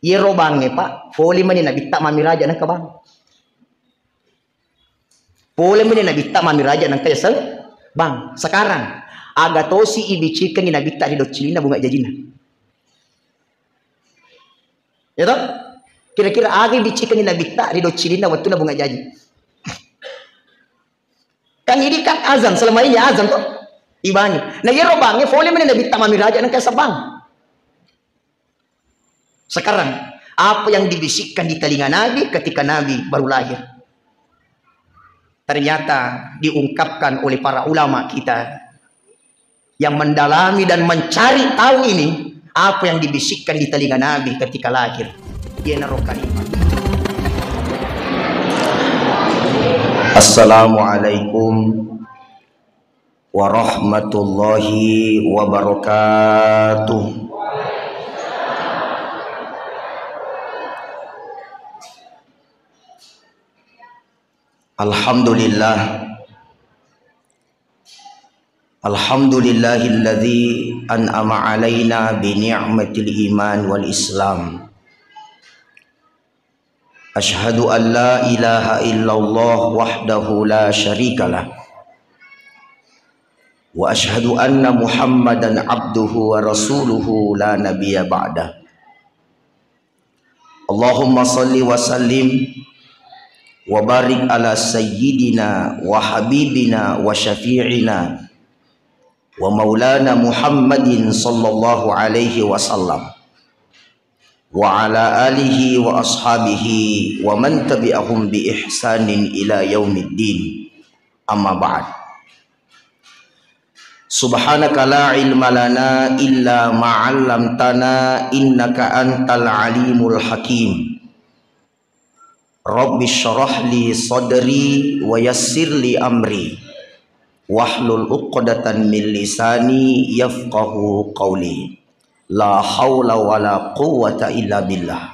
Iro bange pak, poli man nabita mami raja ng kabang. Poli man nabita mami raja ng kayasal bang. Sekarang agatosi ibicikan ni nabita di docilina bunga jajina. Ya toh? Kira-kira agi ibicikan ni nabita di docilina waktu na bunga jaji. Kan ini kan azan selama ini azan toh ibani. Nah iro bange poli man nabita mami raja ng kayasal bang. Sekarang, apa yang dibisikkan di telinga Nabi ketika Nabi baru lahir? Ternyata diungkapkan oleh para ulama kita yang mendalami dan mencari tahu ini, apa yang dibisikkan di telinga Nabi ketika lahir. Dia naruh kalimat. Assalamualaikum warahmatullahi wabarakatuh. Alhamdulillahilladzi an'ama alaina bi ni'matil iman wal islam. Asyhadu an la ilaha illallah wahdahu la syarikalah. Wa asyhadu anna Muhammadan abduhu wa rasuluhu la nabiyya ba'dah. Allahumma salli wa sallim wa barik ala sayyidina wa habibina wa syafi'ina wa maulana Muhammadin sallallahu alaihi wasallam wa ala alihi wa ashabihi wa man tabi'ahum bi ihsanin ila yaumiddin. Amma ba'd. Subhanaka la ilma lana illa ma 'allamtana innaka antal alimul hakim. Rabbi syrah li sadri wa yassir li amri wahlul 'uqdatan min lisani yafqahu qawli. La haula wala quwwata illa billah.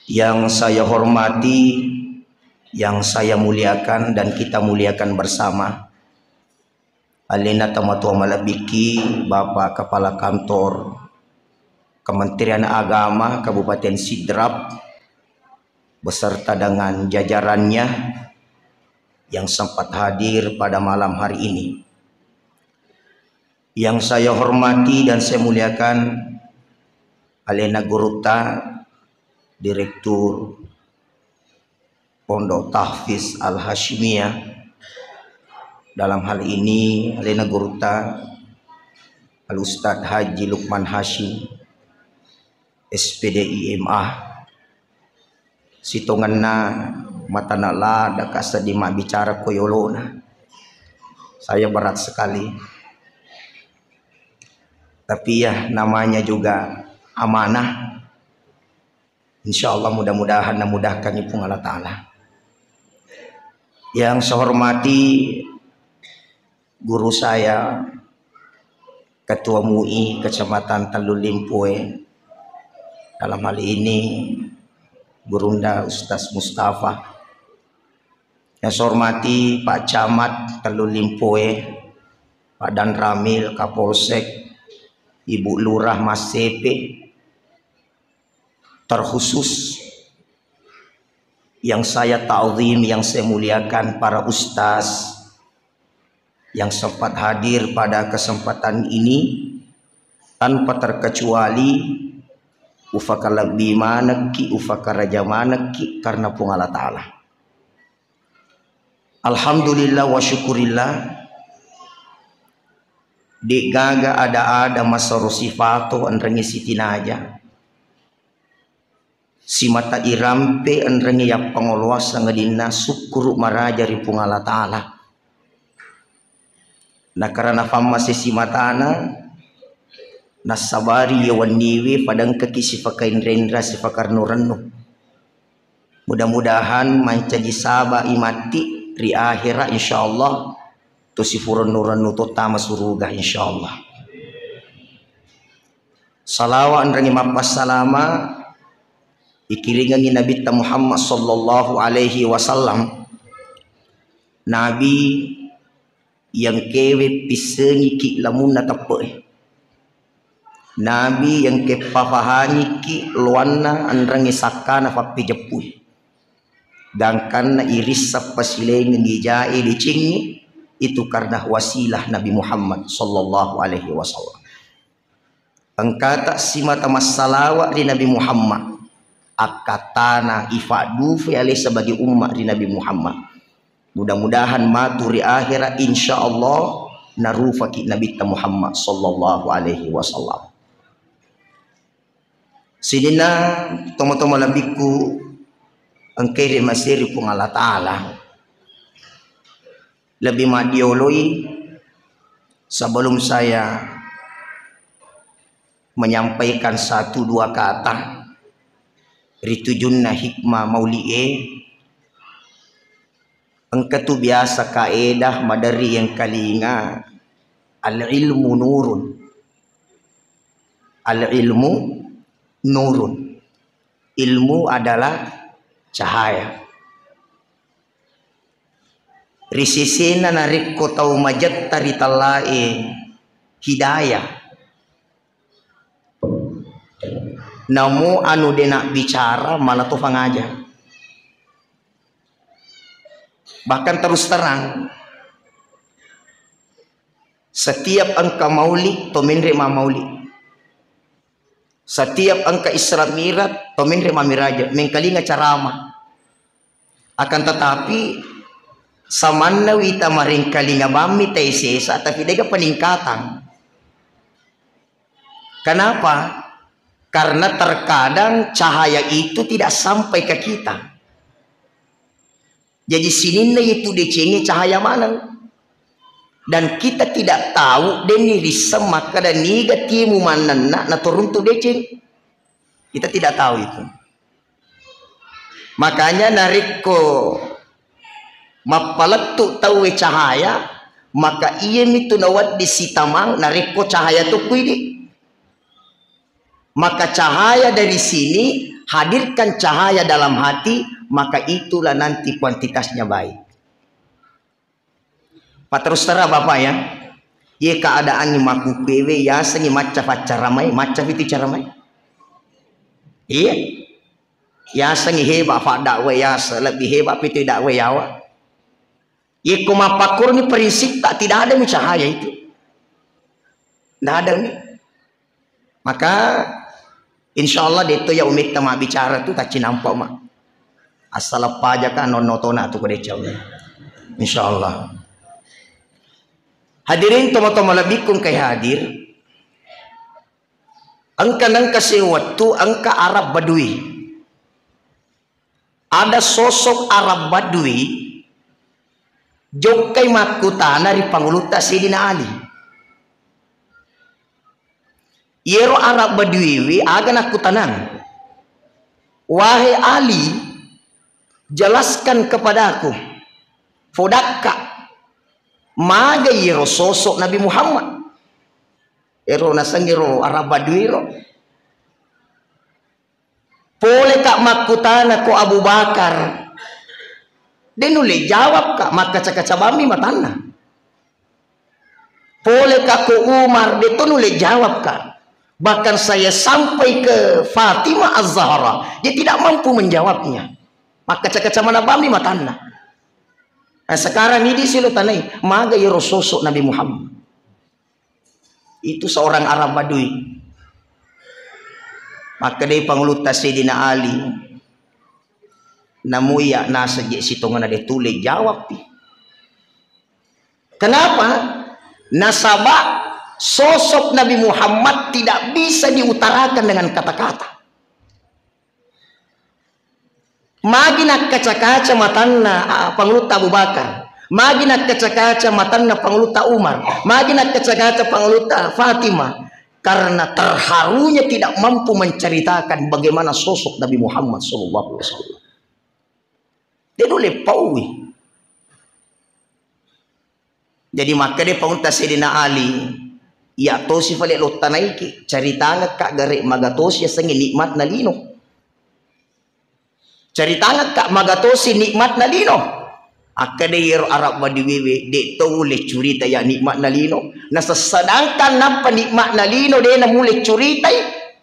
Yang saya hormati, yang saya muliakan dan kita muliakan bersama, Alena Tamatua Malabiki, Bapak Kepala Kantor Kementerian Agama Kabupaten Sidrap beserta dengan jajarannya yang sempat hadir pada malam hari ini. Yang saya hormati dan saya muliakan Alena Guruta, Direktur Pondok Tahfiz Al-Hashimiyah. Dalam hal ini Alena Guruta Al-Ustadz Haji Lukman Hashim SPDI MA sitonganna matana lada kasadima bicara koyolona. Saya berat sekali, tapi ya namanya juga amanah. Insya Allah mudah-mudahan memudahkan Ibu Allah Ta'ala. Yang saya hormati guru saya, Ketua MUI Kecamatan Talulimpoe, dalam hal ini Gurunda Ustaz Mustafa. Yang saya hormati Pak Camat Talulimpoe, Pak Dan Ramil Kapolsek, Ibu Lurah Mas Sepe. Terkhusus yang saya ta'zim, yang saya muliakan para ustaz yang sempat hadir pada kesempatan ini tanpa terkecuali ufakala bimanaki ufakaraja manaki karena pungala ta'ala. Alhamdulillah wa syukurillah di gaga ada masaru sifato andrangi sitinaja si mata irampe andrangi ya pangoluasa ngadina syukur maraja ri pungala ta'ala. Nah karena fama si matana nasabari yawan niwi padang kaki sifakain rendra sifakar nuranu. Mudah-mudahan mancaji saba imati ri akhirat insyaallah tu sifurun nuranu tama surga insyaallah. Salawat andrangi mapas salama ikiringangi Nabi Muhammad sallallahu alaihi wasallam, Nabi yang kewe pisengi ki lamun natape Nabi yang kepafahani ki luanna andrangi sakana fapi jepui. Dan karena irisap pasileng ngijai dicingi itu karena wasilah Nabi Muhammad sallallahu alaihi wasallam. Angkata simata masalawat di Nabi Muhammad akatana ifadu fi alaihi sebagai umat di Nabi Muhammad. Mudah-mudahan maturi akhirat insyaallah narufaki Nabi Muhammad sallallahu alaihi wasallam. Sidina tomo-tomo labiku angkiri masiri kung Allah Ta'ala lebih madioloi sebelum saya menyampaikan satu dua kata ritujunna hikmah mauli'e engkatu biasa kaedah madari yang kalinga al-ilmu nurun al-ilmu nurun, ilmu adalah cahaya. Risisina narikko tau majat taritalae hidayah. Namu anu denak bicara malah tu fangaja. Bahkan terus terang, setiap angka maulid to menerima maulid. Setiap angka Isra Mi'raj to menerima miraja mengkalinga carama. Akan tetapi samanna wita maring kalinga bami taisesa tapi dega peningkatan. Kenapa? Karena terkadang cahaya itu tidak sampai ke kita. Jadi sininna itu dicengi cahaya mana? Dan kita tidak tahu deni risem maka dan niga timu mananna na turun tu deceng. Kita tidak tahu itu. Makanya nariko mapaletu tahu cahaya maka iya mitu nawat di sitamang nariko cahaya tu kuidi. Maka cahaya dari sini hadirkan cahaya dalam hati maka itulah nanti kuantitasnya baik. Terus terang bapak ya, ye keadaan ni maku pewe ya sengi macam caramai, macam itu caramai. Iya, ya sengi hebat pak dakwe ya lebih hebat itu dakwe yawa. Ye kumapakur ni prinsip tak tidak ada cahaya itu, tidak ada ni. Maka insya Allah itu ya umik tema bicara tu tak cinampak mak. Asal apa aja kan nonotona tu kode jauh. Insya Allah. Hadirin tomo-tomo labikum kay hadir. Angka nang kasewatu angka Arab Badui. Ada sosok Arab Badui jokay makutana ri panguluta Sidina Ali. Yero Arab Badui wi aga nakutanan. Wahai Ali, jelaskan kepadaku. Fodakka maga yero sosok Nabi Muhammad ero nasangiro Arab Badui ro pole kak makutana ko Abu Bakar denule jawab kak maka cakacabami matana pole kak ko Umar detonule jawab kak bahkan saya sampai ke Fatimah Az-Zahra dia tidak mampu menjawabnya maka cakacamana bami matana. Nah, sekarang ini silo tanai maga yero sosok Nabi Muhammad itu seorang Arab Badui maka dia panguluta Sayyidina Ali namuya nasa je sitongan ada tulis jawab pi kenapa nasabah sosok Nabi Muhammad tidak bisa diutarakan dengan kata-kata. Magi nak kaca-kaca matanna panguluta Abu Bakar, magi nak kaca-kaca matanna panguluta Umar, magi nak kaca-kaca panguluta Fatimah karena terharunya tidak mampu menceritakan bagaimana sosok Nabi Muhammad SAW. Dia dulu paui. Jadi maka dia panguluta Sayyidina Ali, ya tosi fale lotanaiki cerita kak garek magatos ya sengi nikmat na lino. Cari tangan kak magatosi nikmat na lino Akadayir Arab badiwewe de to mulai curita ya nikmat nalino. Nasa sedangkan nampa nikmat nalino de na mulai curita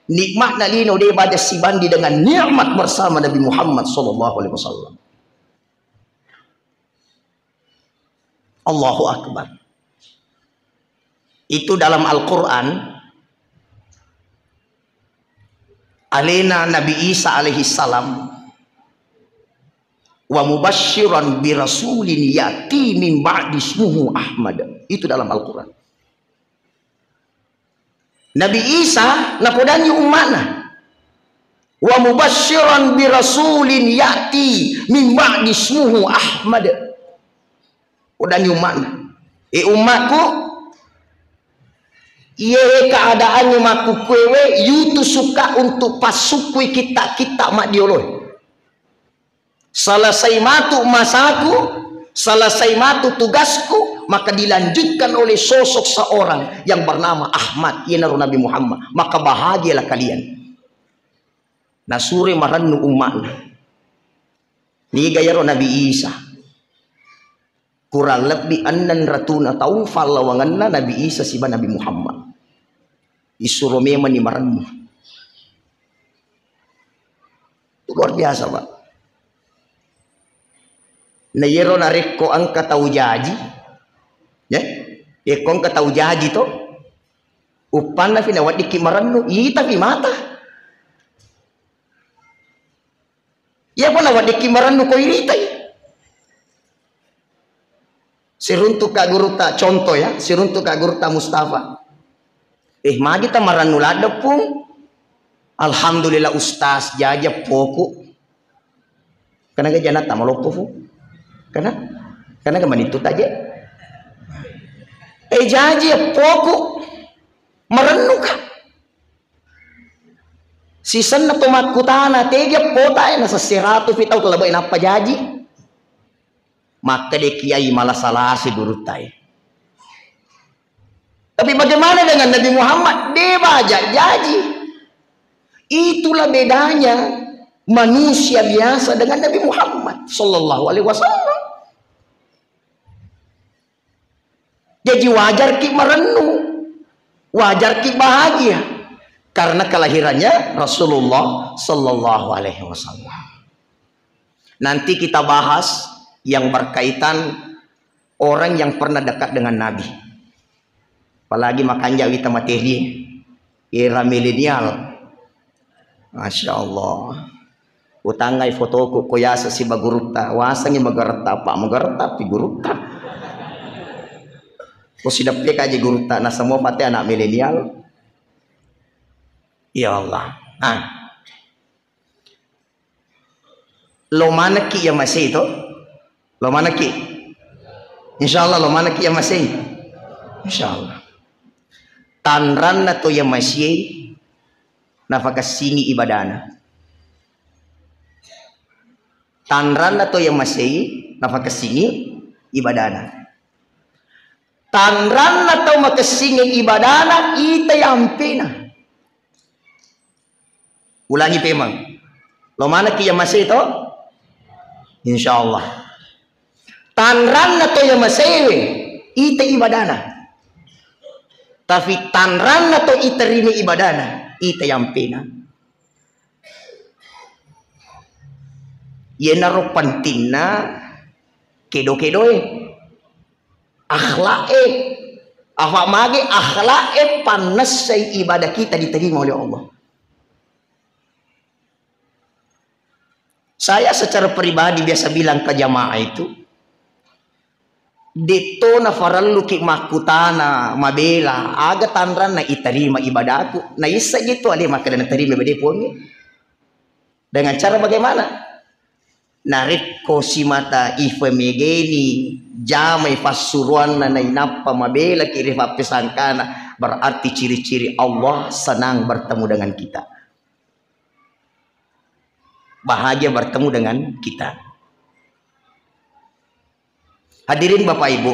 nikmat nalino de pada si bandi dengan nikmat bersama Nabi Muhammad sallallahu alaihi wasallam. Allahu akbar. Itu dalam Al-Qur'an. Alena Nabi Isa alaihi salam wa mubasyiran bi rasulin yati min ba'di ismuhu Ahmad. Itu dalam Al-Qur'an. Nabi Isa napodani umatna wa mubasyiran bi rasulin yati min ba'di ismuhu Ahmad. Udani umatna. Umatku iye keadaannya maku kwewe yutu suka untuk pasukui kita mak dioloi. Selesai matu masaku, selesai matu tugasku, maka dilanjutkan oleh sosok seorang yang bernama Ahmad, ia Nabi Muhammad. Maka bahagialah kalian. Nasuri marannu umatna. Ni gaya Nabi Isa. Kurang lebih annan ratuna tahu falawanganna Nabi Isa siba Nabi Muhammad. Isuruh memang ni marannu. Luar biasa, Pak. Na yero nareko ang kataw jaji ya kong kataw jaji to upan na finawat di kimaranno ita fi mata ya po nawat di kimaranno ko irita siruntu ka guruta contoh ya siruntu ka guruta Mustafa magi ta maranno ladap po alhamdulillah ustaz jaja poko kana ga janata malopo po karena keman itu aja jaji pokok merenungkan sisan na tumakutana tega pota na sa siratu fitaw kalabay na pajaji maka de kiai malah salah si guru tay. Tapi bagaimana dengan Nabi Muhammad? Dia baca jaji. Itulah bedanya manusia biasa dengan Nabi Muhammad sallallahu alaihi wasallam. Jadi wajar ki merenung, wajar ki bahagia karena kelahirannya Rasulullah sallallahu alaihi wasallam. Nanti kita bahas yang berkaitan orang yang pernah dekat dengan Nabi. Apalagi makanya kita materi era milenial. Masya Allah. Utangai fotoku koyasa si baguruta, wasangi magarata pak magarata pi guruta. Kau sudah pilih aja guruta, nah semua pati anak milenial. Ya Allah. Lo mana ki yang masih itu? Lo mana ki? Insya Allah lo mana ki yang masih? Insya Allah. Tanran na to yang masih nafakasingi ibadana. Tanran na to yang masih nafakasingi ibadana. Tanran na to makasingi ibadana ita yang pina. Ulangi pemang. Lo mana ki yang masih itu? Insya Allah. Tanran na to yang masih ita ibadana. Tapi tanran na to ita rini ibadana ita yang pina. Yenaro pantina kedo-kedo akhlak apa mage akhlak panas say ibadah kita diterima oleh Allah. Saya secara pribadi biasa bilang ke jamaah itu dito na farallu ki makutana mabela aga tanran na iterima ibadahku na isa gitu ali maka na terima ibadah pun dengan cara bagaimana? Narik ko si mata ifemegeni jamai fasuruan na nainapa mabela kiri papisan kana berarti ciri-ciri Allah senang bertemu dengan kita, bahagia bertemu dengan kita. Hadirin Bapak Ibu,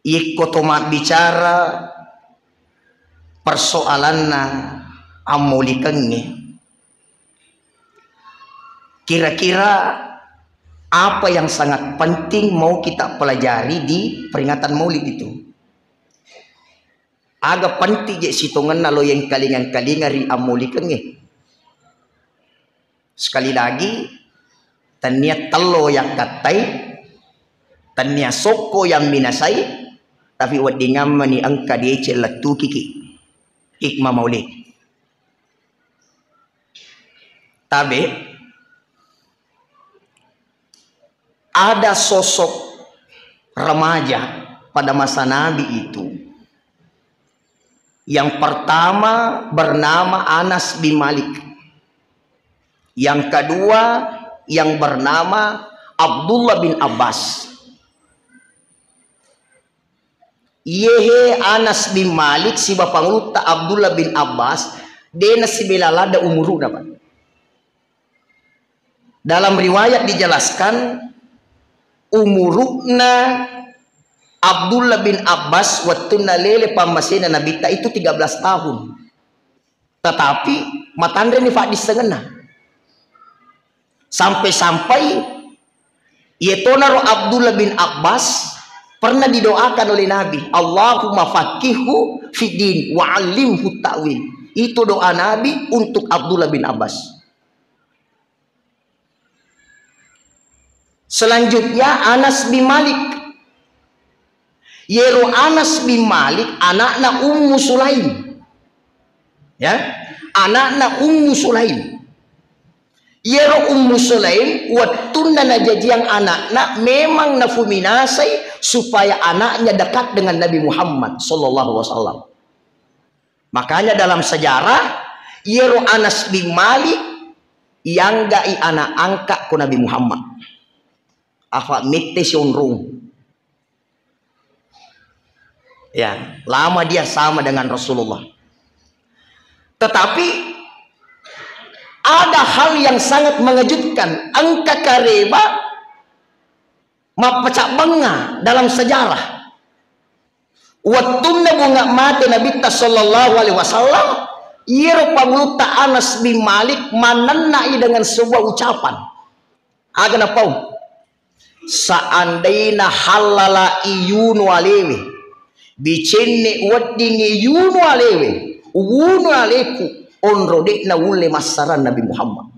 ikut tomat bicara persoalanna amulikannya Kira-kira apa yang sangat penting mau kita pelajari di peringatan Maulid itu? Agak penting je situngan nalo yang kalingan-kalingan ri amuli kenge. Sekali lagi, tania telo yang katai, tania soko yang minasai, tapi wadingam mani angka dia celatu kiki. Hikmah Maulid. Tapi ada sosok remaja pada masa Nabi itu. Yang pertama bernama Anas bin Malik. Yang kedua yang bernama Abdullah bin Abbas. Yehe Anas bin Malik si bapangluta Abdullah bin Abbas dena si belalada umuruna Pak. Dalam riwayat dijelaskan umuruna Abdullah bin Abbas waktu nalele pamasina nabita itu 13 tahun. Tetapi matandre ni Fadis sengena. Sampai-sampai yetonaro Abdullah bin Abbas pernah didoakan oleh Nabi, Allahumma faqihu fiddin wa 'allimhu ta'wil. Itu doa Nabi untuk Abdullah bin Abbas. Selanjutnya Anas bin Malik. Yero Anas bin Malik anakna Ummu Sulaim. Ya, anakna Ummu Sulaim. Yero Ummu Sulaim wattuna najajiang anakna memang nafuminasai supaya anaknya dekat dengan Nabi Muhammad sallallahu alaihi wasallam. Makanya dalam sejarah Yero Anas bin Malik yang gai anak angkat ku Nabi Muhammad. Afa mitte sionrung. Ya, lama dia sama dengan Rasulullah. Tetapi ada hal yang sangat mengejutkan. Angka kareba mapecak benga dalam sejarah. Wattuna bunga mati Nabi sallallahu alaihi wasallam, yero pangluta Anas bin Malik manannai dengan sebuah ucapan. Agana pau. Seandainya halala iyunu alewe bicenne waddinge yunu alewe wunu aleku onrode na wulle masaran Nabi Muhammad.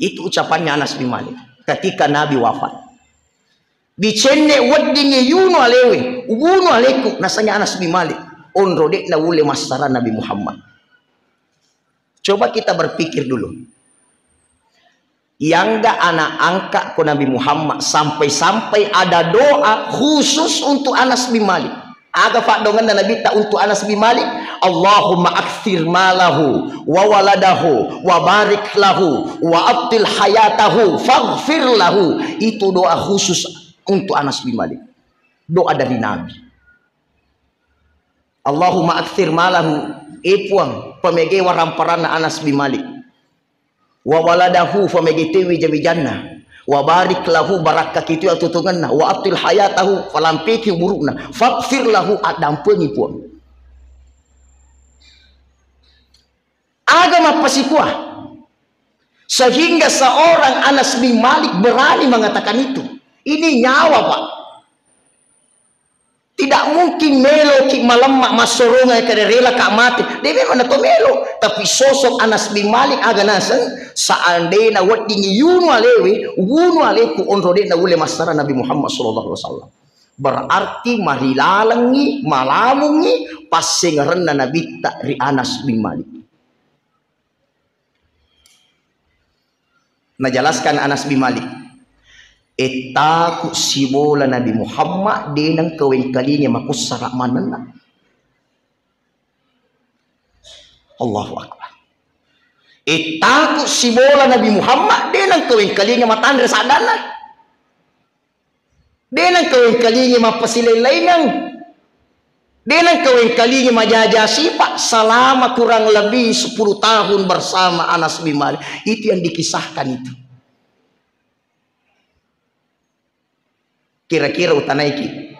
Itu ucapannya Anas bin Malik ketika Nabi wafat. Bicenne waddinge yunu alewe wunu aleku nasanya Anas bin Malik onrode na wulle masaran Nabi Muhammad. Coba kita berpikir dulu. Yang gak anak angkat ke Nabi Muhammad sampai-sampai ada doa khusus untuk Anas bin Malik. Aga pak dongan dan Nabi tak untuk Anas bin Malik. Allahumma akthir malahu wa waladahu wa barik lahu wa abtil hayatahu faghfir lahu. Itu doa khusus untuk Anas bin Malik. Doa dari Nabi. Allahumma akthir malahu ipuang pemege waramparana Anas bin Malik. Wa waladahu famegitewi jami jannah wa barik lahu barakah kitu atutunganna wa abtil hayatahu falampiki burukna faghfir lahu adampeuni pun agama pasikuah sehingga seorang Anas bin Malik berani mengatakan itu. Ini nyawa Pak, tidak mungkin melo ki malemak masoronga kada rela kak mati dia mana to melo. Tapi sosok Anas bin Malik aga nasen seandainya waddingi yunu alewe wunu aleku onrode na wule masara Nabi Muhammad sallallahu alaihi wasallam. Berarti marilalangi malamungi pasingrenna Nabi tak ri Anas bin Malik. Najelaskan Anas bin Malik. Etaku sibola Nabi Muhammad denang kawin kalinya makus sarak manana. Allahu Akbar. Etaku sibola Nabi Muhammad denang kawin kalinya matandre sadana. Denang kawin kalinya mapasilailanang. Denang kawin kalinya majajasi Pak selama kurang lebih 10 tahun bersama Anas bin Malik. Itu yang dikisahkan itu. Kira-kira utanaiki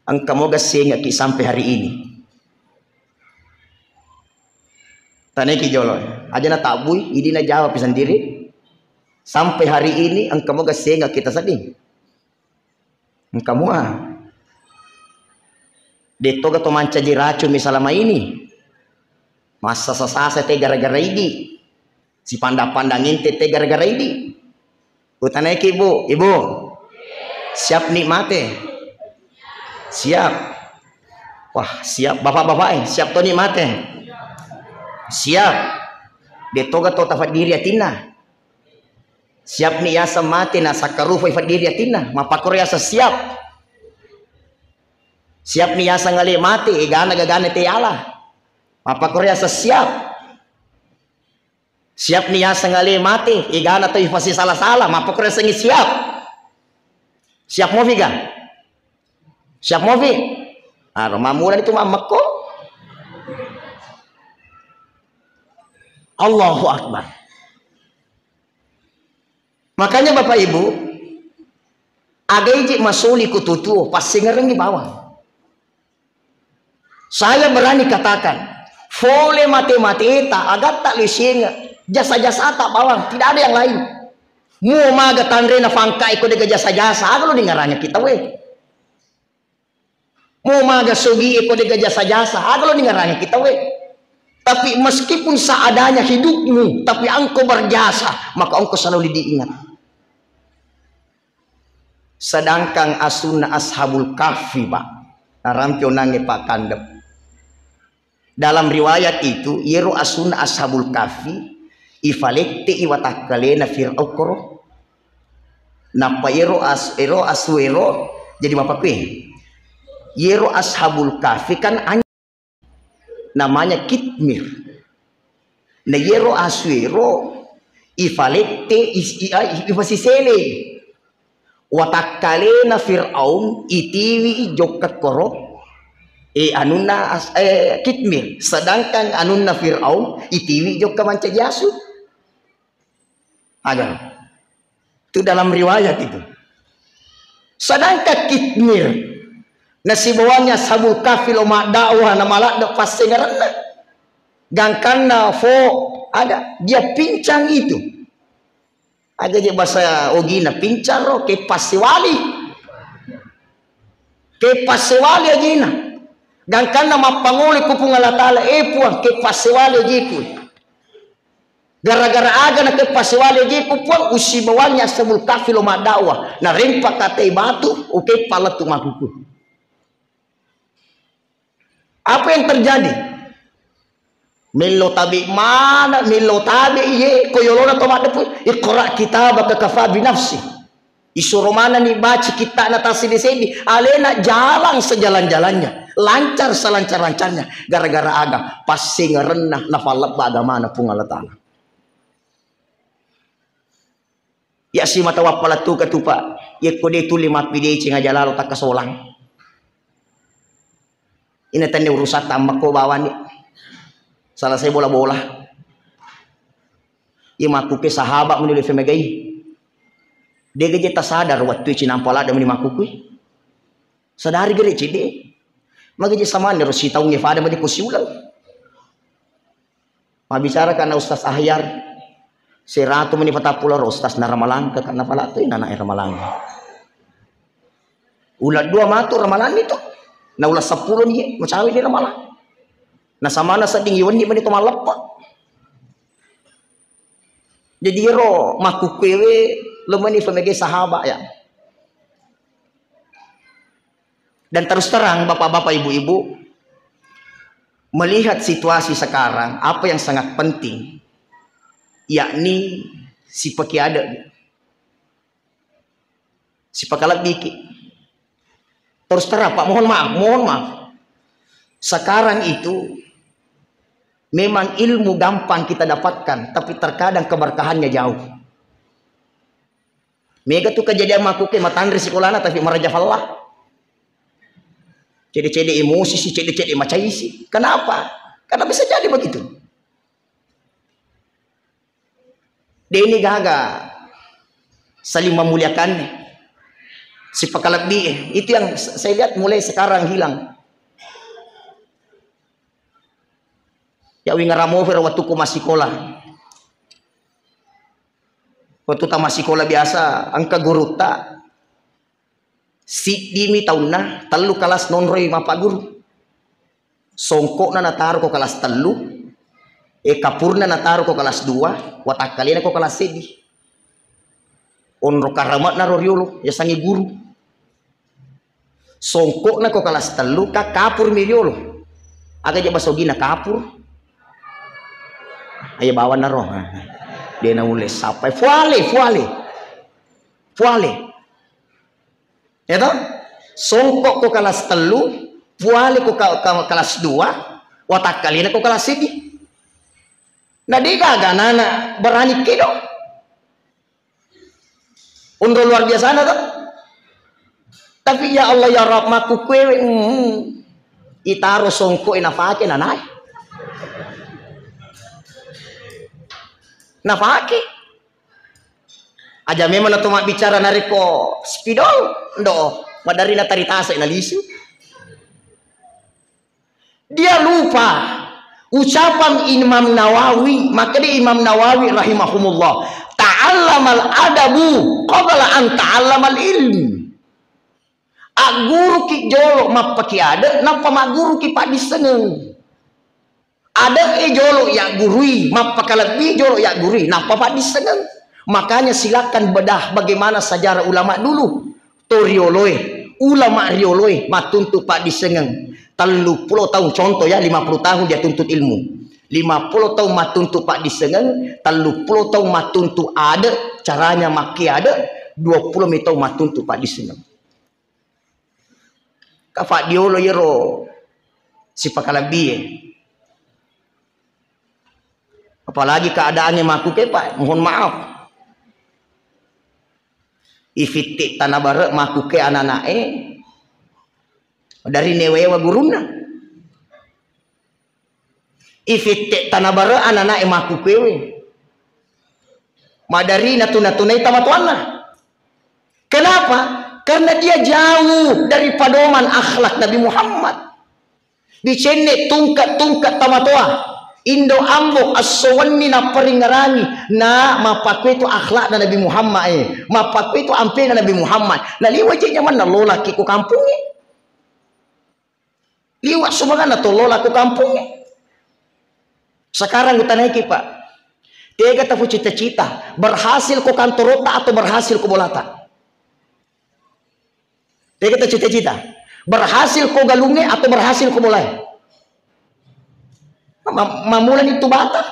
angka moga sehingga ki sampai hari ini. Taneki jolo. Aja na tabui, ini na jawab sendiri. Sampai hari ini engkau moga sehingga kita sedih. Engkau mua. Detoga to manca jiracu misalnya ini. Masa sasasa te gara-gara ini. Si pandang-pandangin te gara-gara ini. Utaneki ibu. Siap nikmati. Siap. Wah, siap bapak-bapak siap to nikmati. Siap. Detoga to tafat diri atina. Siap ni yasa mati na sakarufa ifat diri atina. Mapakor yasa siap. Siap ni yasa ngali mati gagana te Allah. Mapakor yasa siap. Siap ni yasa ngali mati igana to ifasi salah-salah. Mapakor yasa ngi siap. Siap mo viga? Siap mo vi? Mamulan itu mamak ko. Allahu Akbar. Makanya Bapak Ibu, ada iji masuli kututu pas singereng di bawah. Saya berani katakan, fole mati-mati agak tak lisinga, jasa-jasa tak bawang, tidak ada yang lain. Mu maga tanre na fangka iko de jasa-jasa, agak lo dengarannya kita we. Mu maga sugi iko de jasa-jasa, agak lo dengarannya kita we. Tapi meskipun seadanya hidupmu, tapi engkau berjasa, maka engkau selalu diingat. Sedangkan asuna ashabul kahfi pak, narampion nange pak kandep. Dalam riwayat itu, yero asuna ashabul kahfi, ifalekte iwatakalena fir'aukoro, napa yero asuero, jadi bapak kue, yero ashabul kahfi kan namanya Kitmir. Nah yero asuero, ifalekte ifasisele. Watakalena Fir'aun itiwi jokat koro anunna Kitmir, sedangkan anunna Fir'aun itiwi jokka manca jasu. Ada itu dalam riwayat itu. Sedangkan Kitmir nasibawanya sabul kafil ma dakwah na malak pas sengaranna gangkanna fo ada dia pincang itu. Ada je bahasa ogina pincar ro ke pasiwali ogina gangkan nama panguli kupung Allah Ta'ala puang ke pasiwali jiku gara-gara aga na ke pasiwali jiku puang usibawanya sebul kafilo madawa na rempak kate batu oke palatu makuku. Apa yang terjadi? Milo tabi mana milo tabi ye koyolona tomat depu iqra kitabaka kafa bi nafsi isuruh mana nih baca kita natasi di sini alena jalan sejalan-jalannya lancar selancar-lancarnya gara-gara aga pasti ngerenah nafalap agama na pung Allah Ta'ala ya si mata wapalatu katupa ya kode tu lima pide cinga jalalo tak kasolang ini tanda urusan tambah ko bawani. Salah saya bola-bola. Imaku ke sahabat menulis femegai. Dia gaji tak sadar waktu cinampala ada menimaku kui. Sadari gede cide. Magaji sama ni rosi tahu ngefada madi kusiulang. Ma bicara karena Ustaz Ahyar. Seratu meni patapula Ustaz Naramalang ke karena pala tu anak Ramalang. Ulat dua matu Ramalan itu. Na ulat 10 ni macawi di Ramalang. Nah sama nasa tinggiwan di mana itu malapa. Jadi ro makukwewe lemani pemegi sahabat ya. Dan terus terang bapak-bapak ibu-ibu melihat situasi sekarang apa yang sangat penting yakni si pakiada si pakalak dikit. Terus terang Pak mohon maaf. Sekarang itu memang ilmu gampang kita dapatkan, tapi terkadang keberkahannya jauh. Mega tuh kejadian maku ke matandri sekolahna tapi meraja fallah. Cede-cede emosi si cede-cede macai si. Kenapa? Karena bisa jadi begitu. Dia ini gaga saling memuliakannya. Si pekalak dia itu yang saya lihat mulai sekarang hilang. Ya wi ngaramover waktu ku masih sekolah. Waktu ta masih sekolah biasa, angka guru ta. Si dimi tauna, telu kelas nonroi mapa guru. Songkok na nataruh ko kelas telu. Kapurna nataruh ko kelas 2, watakalina ko kelas 7. Onro karamat na roriolo, ya sangi guru. Songkok na ko kelas telu, ka kapur miriolo. Aga je basogi na kapur. Ayo bawa na roh. Dia na ules sampai fuale. Ya toh? Songkok ko kelas telu, fuale ko kelas 2, watakalina ko kelas 7. Nah dia ganana berani kido. Undo luar biasa na toh. Tapi ya Allah ya Rabb maku kwewe itaro songko inafake nanay. Nafake. Aja memang na tumak bicara nariko spidol ndo madari na taritasa inalisu. Dia lupa ucapan Imam Nawawi, maka dia Imam Nawawi rahimahumullah, ta'allamal adabu qabla an ta'allamal ilm. Guru ki jolo mapaki ada, napa mak guru ki pak disengeng. Ada jolo ya gurui, mapakalabi jolo ya gurui, napa pak disengeng. Makanya silakan bedah bagaimana sejarah ulama dulu. Torioloe, ulama rioloe, matuntuk pak disengeng. 30 tahun contoh ya, 50 tahun dia tuntut ilmu. 50 tahun matuntut pak disengeng, 30 tahun matuntut ada, caranya maki ada, 20 tahun matuntut pak disengeng. Kafak diolo yero si pakalabi. Apalagi keadaannya maku ke pak, mohon maaf. Ifitik tanah barat maku ke anak-anak dari newewa guruna. Ifitik tanah barat anak-anak maku kewe. Madari natuna-tunai tamatuana. Kenapa? Karena dia jauh dari padoman akhlak Nabi Muhammad. Dicene tungkat-tungkat tamatoa. Indo ambo aswani na peringarani na mapakwe itu akhlak na Nabi Muhammad mapakwe itu ampe na Nabi Muhammad. Na liwa je nyaman na lola ki ku kampungnya. Liwa sumaga na to lola ku kampungnya. Sekarang utanay ki Pak. Tega tafu cita-cita berhasil ku kantorota atau berhasil ku bolata. Dia kata cita-cita berhasil kau galunge atau berhasil kau mulai mamulan itu bata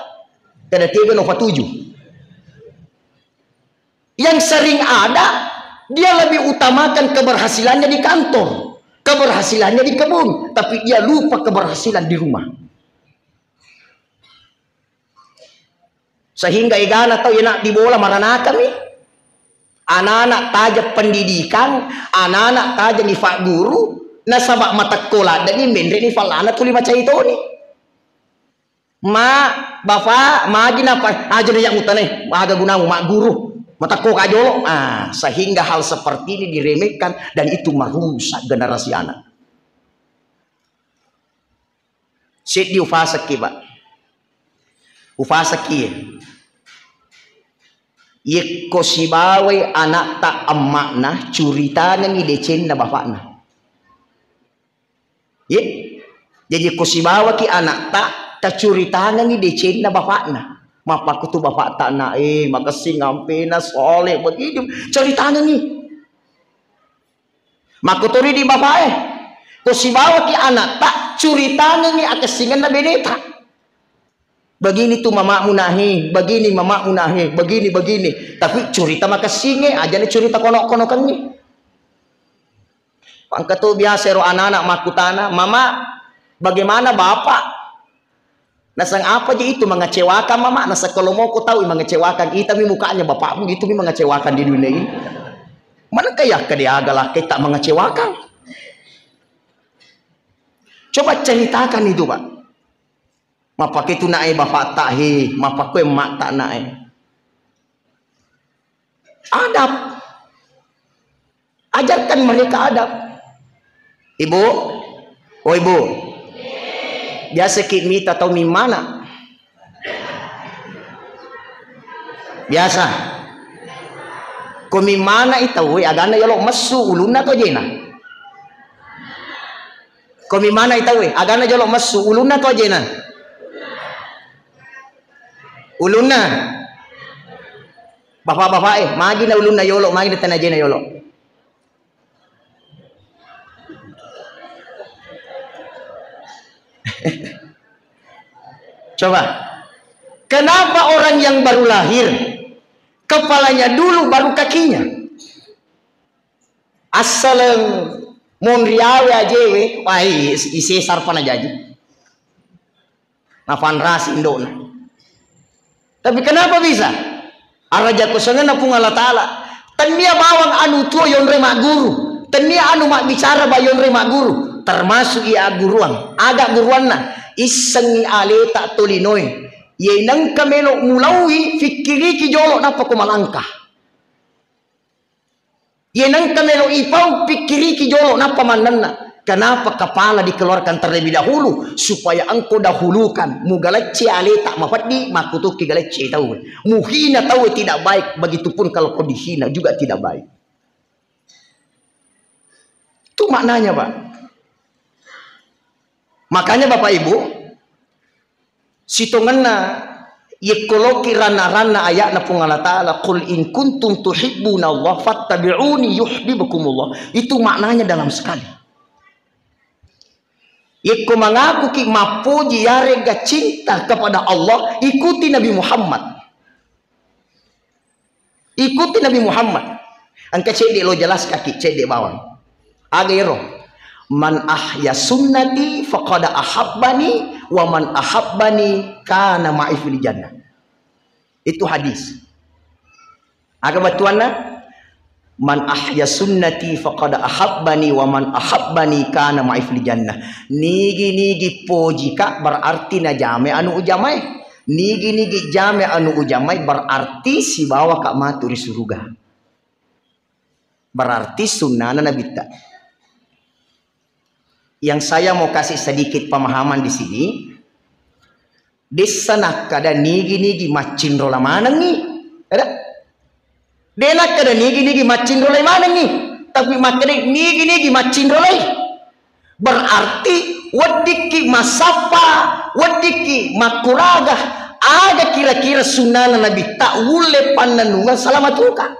kada 3 nova 7 yang sering ada dia lebih utamakan keberhasilannya di kantor, keberhasilannya di kebun, tapi dia lupa keberhasilan di rumah. Sehingga igana tahu ya nak dibola marana kami. Anak-anak tajak pendidikan, anak-anak tajak nifak guru, nasabak mata kola dan mendre ni falana tuli macam itu ni. Ma, bapak, ma ginapa? Aja yang utane, aga gunamu mak guru, mata ko kajolo. Sehingga hal seperti ini diremehkan dan itu merusak generasi anak. Sit di ufasa kiba, ufasa kie. Yeko sibawe anak tak emakna curitanya ni decen na bapakna. Ye, jadi ko sibawa ki anak tak kacuritanya ni decen na bapakna. Mapaku tu bapak tak na makasih ngampena soleh begini ceritanya ni. Makuturi di bapak ko sibawa ki anak tak curitanya ni akasingan na beneta. Begini tuh mamamu nahi, begini mamamu nahi, begini. Tapi cerita maka singe aja nih cerita konok-konokan nih. Pangkat tuh biasa ro anak-anak makutana, mama bagaimana bapak? Nasang apa aja itu mengecewakan mama, nasa kalau mau kau tahu mengecewakan, tapi mukanya bapakmu itu mengecewakan di dunia ini. Mana kayak dia agalah kita mengecewakan? Coba ceritakan itu Pak. Mapak itu naik bapak tak mapak emak tak naik. Adab, ajarkan mereka adab. Ibu, oh ibu, biasa kita tahu mi mana? Biasa. Kumi mana itaw agana yolo masu uluna to jena. Kumi mana itaw agana yolo masu uluna to jena. Uluna. Bapak-bapak magi na uluna yolo, magi na tanah jena yolo. Coba, kenapa orang yang baru lahir kepalanya dulu baru kakinya? Asal monriawe ajewe, wah isi sarpana jaji. Nafan ras Indona. Tapi kenapa bisa? Araja kusana na pungala taala. Tania bawang anu tuo yon rema guru. Tania anu mak bicara bayon rema guru. Termasuk ia guruan. Agak guruan na. Isang aleta tolinoy. Ye nang kamelo mulawi fikiri ki jolo napa ko malangkah. Ye nang kamelo ipau fikiri ki jolo napa mananna. Kenapa kepala dikeluarkan terlebih dahulu supaya engkau dahulukan mugalacci aleta mafaddi makutuki galacci tahu. Muhina tahu tidak baik, begitupun kalau kau dihina juga tidak baik. Itu maknanya, Pak. Makanya Bapak Ibu, sitonganna yekoloki rana-rana ayatna pungala ta'ala qul in kuntum tuhibbuna Allah fattabi'uni yuhibbukumullah. Itu maknanya dalam sekali. Yeko mengaku ki mapuji yarega cinta kepada Allah, ikuti Nabi Muhammad. Ikuti Nabi Muhammad. Angka cedek lo jelas kaki cedek bawang. Agero. Man ahya sunnati faqad ahabbani wa man ahabbani kana ma'i fil jannah. Itu hadis. Aga batuanna man ahya sunnati faqad ahabbani wa man ahabbani kana ma'i fil jannah. Nigi poji ka berarti na jame anu ujamai. Nigi jame anu ujamai berarti si bawa ka maturi surga. Berarti sunnana Nabi ta. Yang saya mau kasih sedikit pemahaman di sini, desana kada nigi macin rola mana nih, ada? Denak kada nigi macin rola mana nih? Tapi makanya nigi macin rola, berarti wadiki masapa, wadiki makuraga, ada kira-kira sunnah Nabi tak ule pandanungan selamat luka.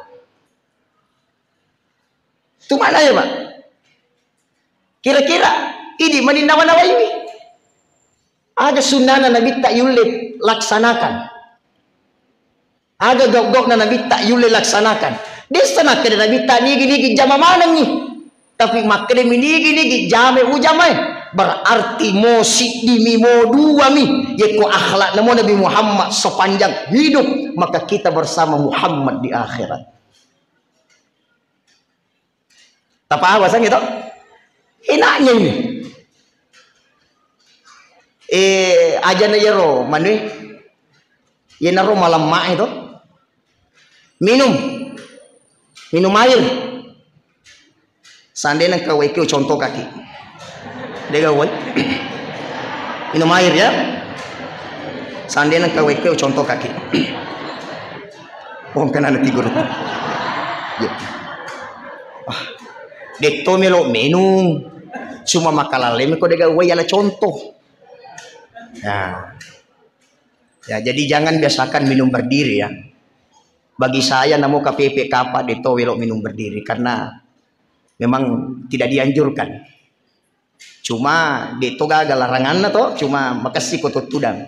Itu mana ya Pak? Kira-kira ini meninawa-nawa ini ada sunnah Nabi tak yule laksanakan, ada gok-gok Nabi tak yule laksanakan. Di sana kada Nabi tak nigi jama mana nih, tapi makanya nigi jame ujamai berarti mosi di mo dua mi yaitu akhlak namo Nabi Muhammad sepanjang hidup, maka kita bersama Muhammad di akhirat. Apa bahasa gitu? Enaknya ini. Aja na yero manui. Yenaro malam mak itu. Minum air. Sandena kawai kau contoh kaki. Dega woi. Minum air ya. Sandena kawai kau contoh kaki. Oh kan ada tidur. Ya. Dekto melo minum. Cuma makalalem kau dega woi ala contoh. Nah, ya jadi jangan biasakan minum berdiri ya. Bagi saya namo KPP kapa deto welo minum berdiri karena memang tidak dianjurkan. Cuma deto gagal larangan na to, cuma makasih kotut tudang.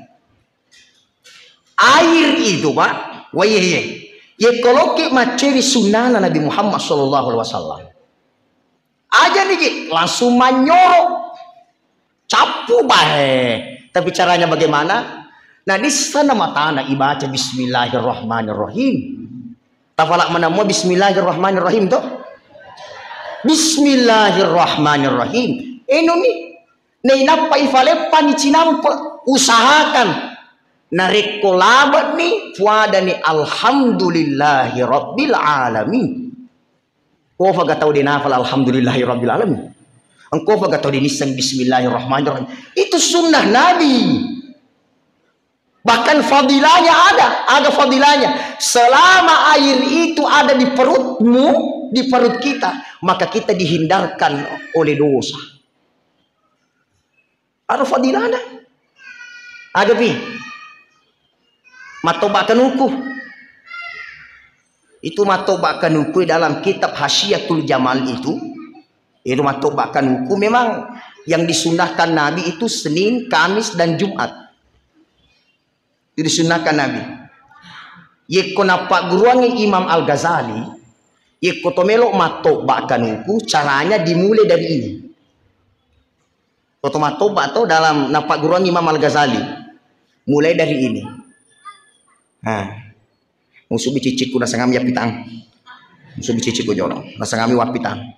Air itu Pak, waye ye koloki maceri sunnah Nabi Muhammad sallallahu alaihi wasallam. Aja nih langsung manyoro capu bahe. Tapi caranya bagaimana? Nah di sana matana ibaca Bismillahirrahmanirrahim. Tafalak mana mau Bismillahirrahmanirrahim tuh? Bismillahirrahmanirrahim. Eno nih, napa ifalepa ni cinampa usahakan. Narekolabat nih, fuadani alhamdulillahi rabbil alamin. Kau faga tahu dinafal alhamdulillahi rabbil alamin. Engkau baga tahu dinisan Bismillahirrahmanirrahim. Itu sunnah Nabi. Bahkan fadilahnya ada fadilahnya. Selama air itu ada di perutmu, di perut kita, maka kita dihindarkan oleh dosa. Ada fadilahnya. Ada pi. Matobakan uku. Itu matobakan uku dalam kitab Hasyiatul Jamal itu matobakan uku memang yang disunahkan Nabi itu Senin, Kamis dan Jumat. Itu disunahkan Nabi. Yeko napa guruangi Imam Al-Ghazali, yeko tomelo matobakan uku caranya dimulai dari ini. Foto matoba atau dalam napa guruangi Imam Al-Ghazali mulai dari ini. Musuh biciciku nasa ngami yapitang. Musuh biciciku jolo nasa ngami wapitang.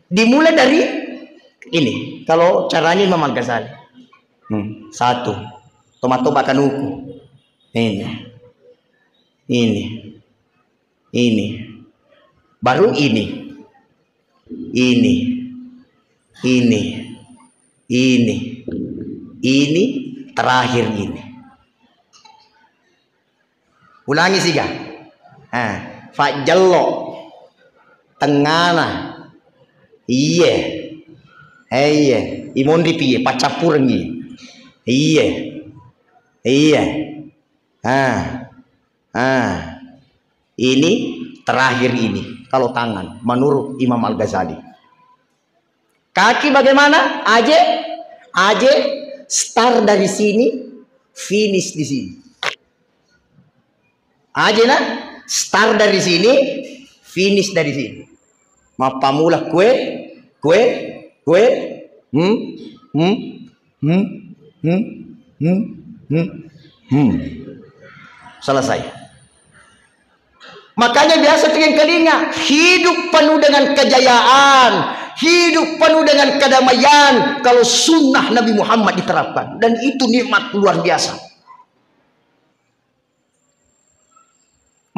Dimulai dari ini. Kalau caranya Imam Al-Ghazali. Satu. Tomato bakan uku. Ini. Baru ini. Ini. Terakhir ini. Ulangi siga. Fajallo. Tengana. Iya. Imondi piye pacapurengi. Iya. Ini terakhir ini. Kalau tangan menurut Imam Al-Ghazali. Kaki bagaimana? Aje start dari sini, finish di sini. Aje nah, start dari sini, finish dari sini. Mapamula kue. Selesai. Makanya biasa telinga hidup penuh dengan kejayaan, hidup penuh dengan kedamaian kalau sunnah Nabi Muhammad diterapkan, dan itu nikmat luar biasa.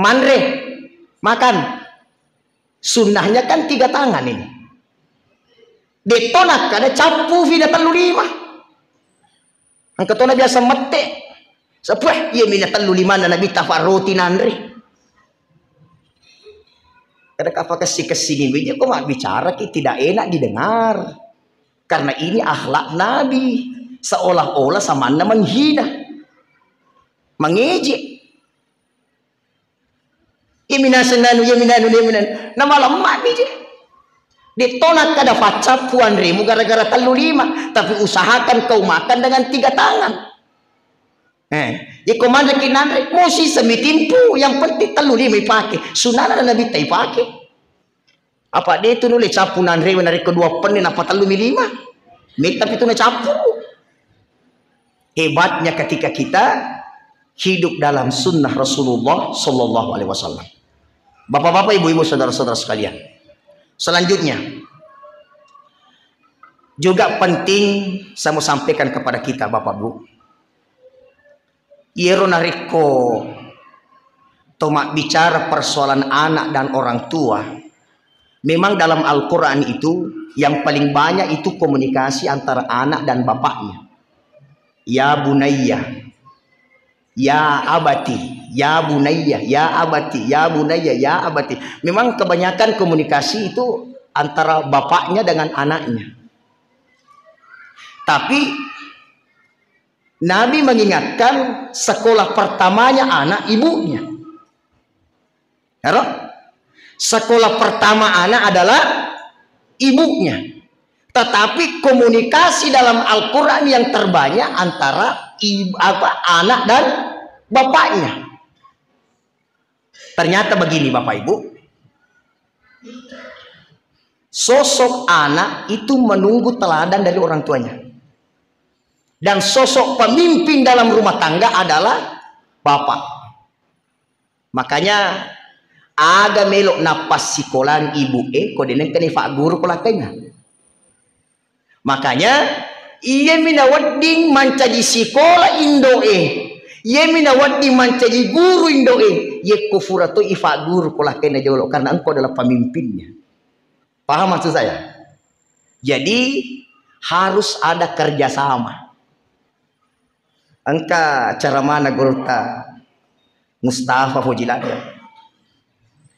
Manre makan sunnahnya kan 3 tangan ini. Detonak ada capu vida 35. Angkatona biasa mete. Sepuh iya mina 35 na nabi tafaroti nanre. Kada apa kesini kok mak bicara ki tidak enak didengar. Karena ini akhlak Nabi. Seolah-olah sama anda menghina. Mengejek. Yeminanu. Nama lemak biji. Ditonak kada facap puan rimu gara-gara 35. Tapi usahakan kau makan dengan 3 tangan. Jika mana kinandre musi semitimpu yang penting 35 pakai. Sunana Nabi tai pakai. Apa dia itu nulis capu nanre dari kedua penin apa 35. Tapi itu capu. Hebatnya ketika kita hidup dalam sunnah Rasulullah Sallallahu Alaihi Wasallam. Bapak-bapak, ibu-ibu, saudara-saudara sekalian. Selanjutnya, juga penting saya mau sampaikan kepada kita, Bapak Bu. Iero nariko tomak bicara persoalan anak dan orang tua. Memang dalam Al-Quran itu yang paling banyak itu komunikasi antara anak dan bapaknya. Ya bunayya. Ya abati, ya bunayya, ya abati, ya bunayya, ya abati. Memang kebanyakan komunikasi itu antara bapaknya dengan anaknya. Tapi Nabi mengingatkan sekolah pertamanya anak ibunya. Ya, sekolah pertama anak adalah ibunya. Tetapi komunikasi dalam Al-Quran yang terbanyak antara anak dan bapaknya. Ternyata begini Bapak Ibu. Sosok anak itu menunggu teladan dari orang tuanya. Dan sosok pemimpin dalam rumah tangga adalah bapak. Makanya aga melok napas sikolan ibu kodenen kene fa guru kolakanya. Makanya iya mina wadding mancaji sikola indo iya mina wadding mancaji guru indo ye kufurato ifa guru kolakena jolo karena engkau adalah pemimpinnya. Paham maksud saya? Jadi harus ada kerjasama. Angka cara mana gurta Mustafa Fujilada.